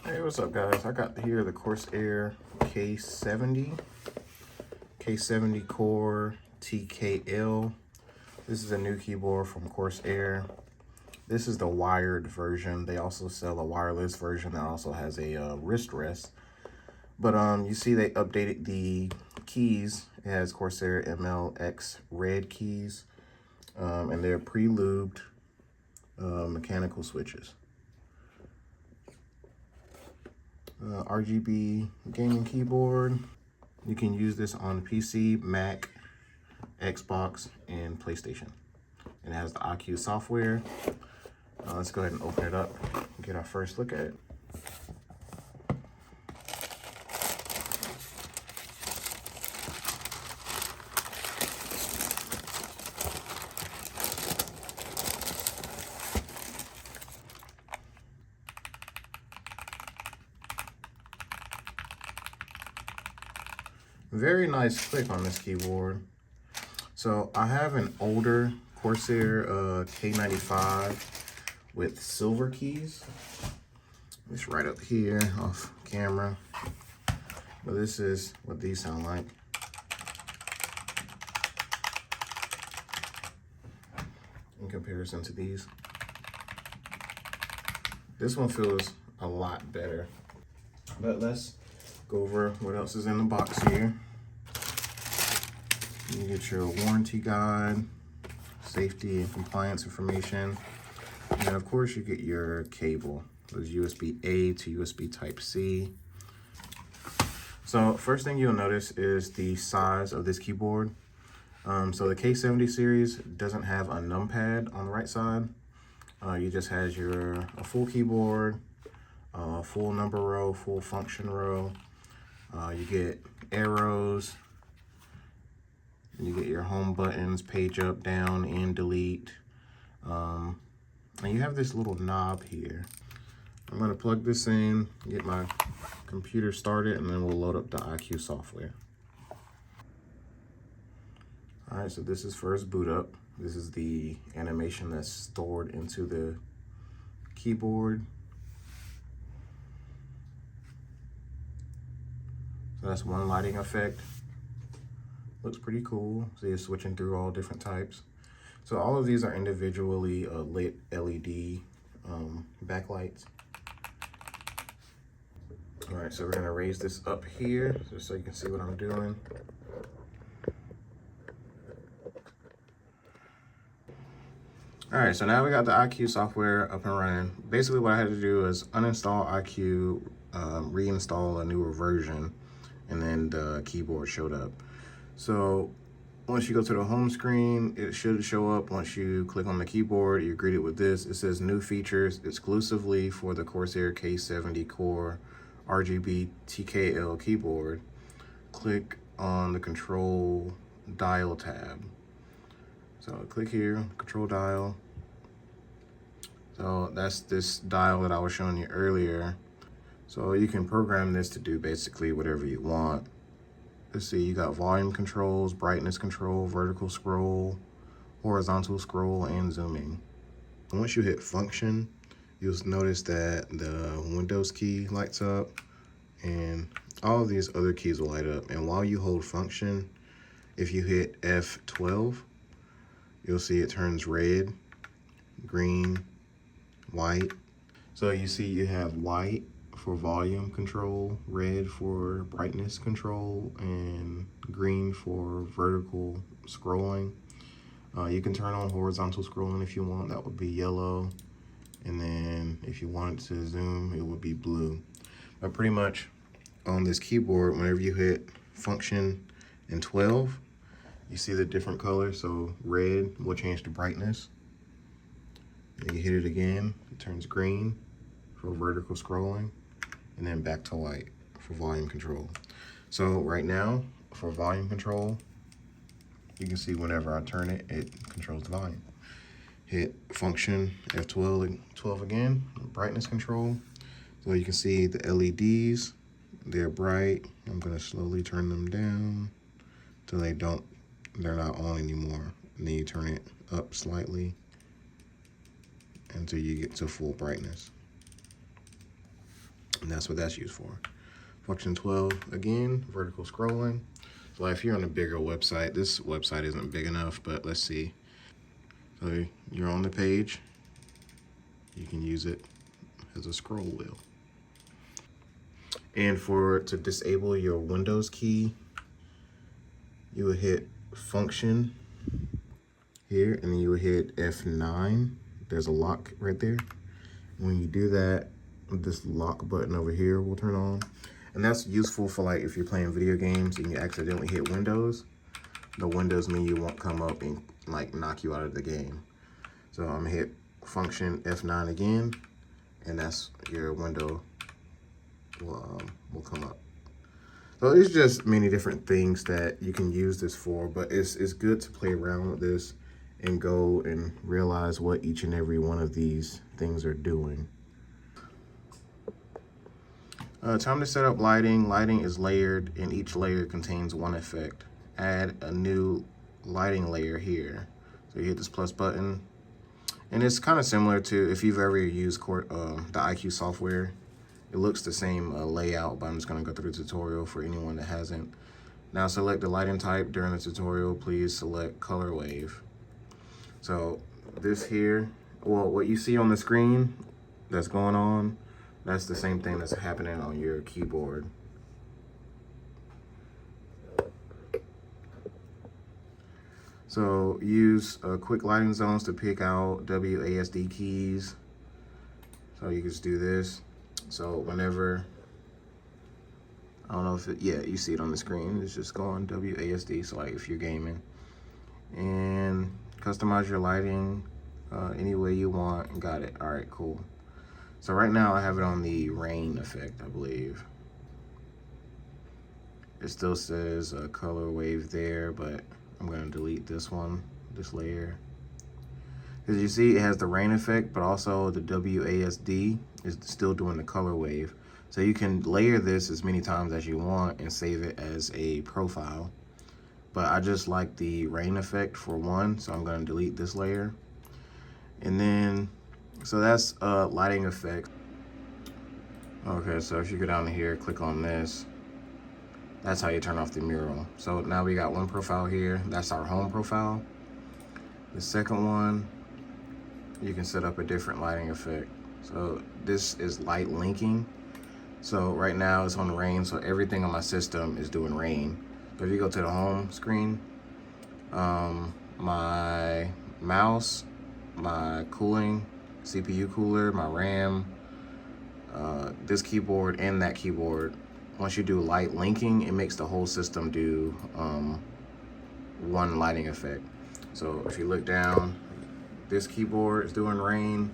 Hey, what's up, guys? I got here the Corsair K70 Core TKL. This is a new keyboard from Corsair. This is the wired version. They also sell a wireless version that also has a wrist rest. But you see they updated the keys. It has Corsair MLX red keys, and they're pre-lubed mechanical switches. RGB gaming keyboard. You can use this on PC, Mac, Xbox, and PlayStation. And it has the IQ software. Let's go ahead and open it up and get our first look at it. Very nice click on this keyboard. So I have an older Corsair K95 with silver keys. It's right up here off camera. But this is what these sound like. In comparison to these. This one feels a lot better. But let's go over what else is in the box here. You get your warranty guide, safety and compliance information, and then of course you get your cable. There's USB-A to USB Type-C. So first thing you'll notice is the size of this keyboard. So the K70 series doesn't have a numpad on the right side. You just has a full keyboard, full number row, full function row. You get arrows, and you get your home buttons, page up, down, and delete. And you have this little knob here. I'm gonna plug this in, get my computer started, and then we'll load up the IQ software. All right, so this is first boot up. This is the animation that's stored into the keyboard. So that's one lighting effect. Looks pretty cool. So you're switching through all different types. So all of these are individually lit LED backlights. All right, so we're gonna raise this up here just so you can see what I'm doing. All right, so now we got the IQ software up and running. Basically what I had to do is uninstall IQ, reinstall a newer version, and then the keyboard showed up. So once you go to the home screen, it should show up. Once you click on the keyboard, you're greeted with this. It says new features exclusively for the Corsair K70 Core RGB TKL keyboard. Click on the control dial tab. So click here, control dial. So that's this dial that I was showing you earlier. So you can program this to do basically whatever you want. Let's see, you got volume controls, brightness control, vertical scroll, horizontal scroll, and zooming. And once you hit function, you'll notice that the Windows key lights up and all of these other keys will light up. And while you hold function, if you hit F12, you'll see it turns red, green, white. So you see you have white for volume control, red for brightness control, and green for vertical scrolling. You can turn on horizontal scrolling if you want, that would be yellow. And then if you wanted to zoom, it would be blue. But pretty much on this keyboard, whenever you hit function and 12, you see the different colors. So red will change to brightness. Then you hit it again, it turns green for vertical scrolling, and then back to white for volume control. So right now, for volume control, you can see whenever I turn it, it controls the volume. Hit function F12 again, brightness control. So you can see the LEDs, they're bright. I'm gonna slowly turn them down till they're not on anymore. And then you turn it up slightly until you get to full brightness. And that's what that's used for. Function 12, again, vertical scrolling. So if you're on a bigger website, this website isn't big enough, but let's see. So you're on the page, you can use it as a scroll wheel. And to disable your Windows key, you will hit function here, and then you will hit F9. There's a lock right there. When you do that, this lock button over here will turn on. And that's useful for like if you're playing video games and you accidentally hit Windows, the Windows menu won't come up and like knock you out of the game. So I'm gonna hit function F9 again, and that's your window will come up. So it's just many different things that you can use this for, but it's good to play around with this and go and realize what each and every one of these things are doing. Time to set up lighting. Lighting is layered, and each layer contains one effect. Add a new lighting layer here. So you hit this plus button, and it's kind of similar to if you've ever used the IQ software. It looks the same layout, but I'm just going to go through the tutorial for anyone that hasn't. Now select the lighting type during the tutorial. Please select color wave. So this here, well, what you see on the screen that's going on, that's the same thing that's happening on your keyboard. So use quick lighting zones to pick out WASD keys. So you can just do this. So whenever, I don't know if yeah, you see it on the screen, it's just going WASD, so like if you're gaming. And customize your lighting any way you want. Got it. All right, cool. So right now I have it on the rain effect, I believe. It still says color wave there, but I'm gonna delete this layer. As you see, it has the rain effect, but also the WASD is still doing the color wave. So you can layer this as many times as you want and save it as a profile. But I just like the rain effect for one, so I'm gonna delete this layer. And then, so that's lighting effect. Okay, so if you go down here, click on this, that's how you turn off the mural. So now we got one profile here, that's our home profile. The second one, you can set up a different lighting effect. So this is light linking. So right now it's on rain, so everything on my system is doing rain. But if you go to the home screen, my mouse, my cooling, CPU cooler, my RAM, this keyboard and that keyboard, once you do light linking, it makes the whole system do one lighting effect. So if you look down, this keyboard is doing rain,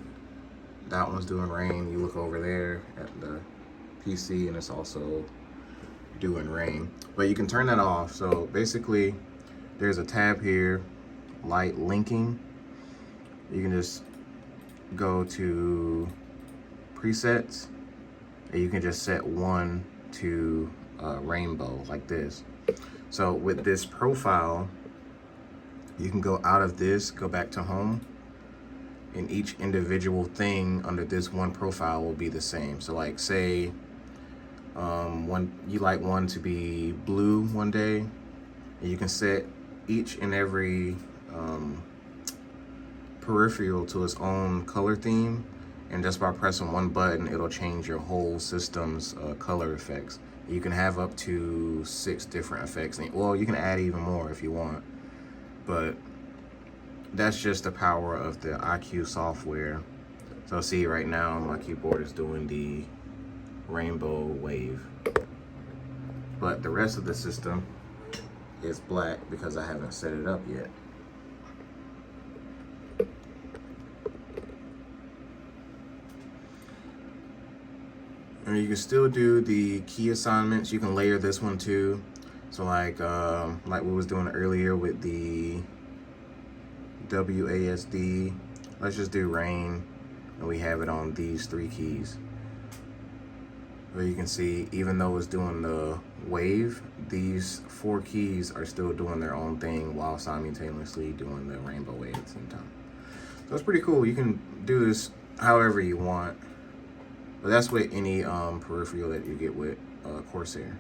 that one's doing rain. You look over there at the PC and it's also doing rain. But you can turn that off. So basically, there's a tab here, light linking. You can just go to presets and you can just set one to rainbow like this. So with this profile, you can go out of this, go back to home, and each individual thing under this one profile will be the same. So like say you like one to be blue one day, and you can set each and every peripheral to its own color theme, and just by pressing one button it'll change your whole system's color effects. You can have up to 6 different effects. Well, you can add even more if you want, but that's just the power of the IQ software. So see right now my keyboard is doing the rainbow wave, but the rest of the system is black because I haven't set it up yet. And you can still do the key assignments. You can layer this one too. So like we was doing earlier with the WASD, let's just do rain, and we have it on these 3 keys. But you can see, even though it's doing the wave, these 4 keys are still doing their own thing while simultaneously doing the rainbow wave at the same time. So it's pretty cool. You can do this however you want. But that's with any peripheral that you get with Corsair.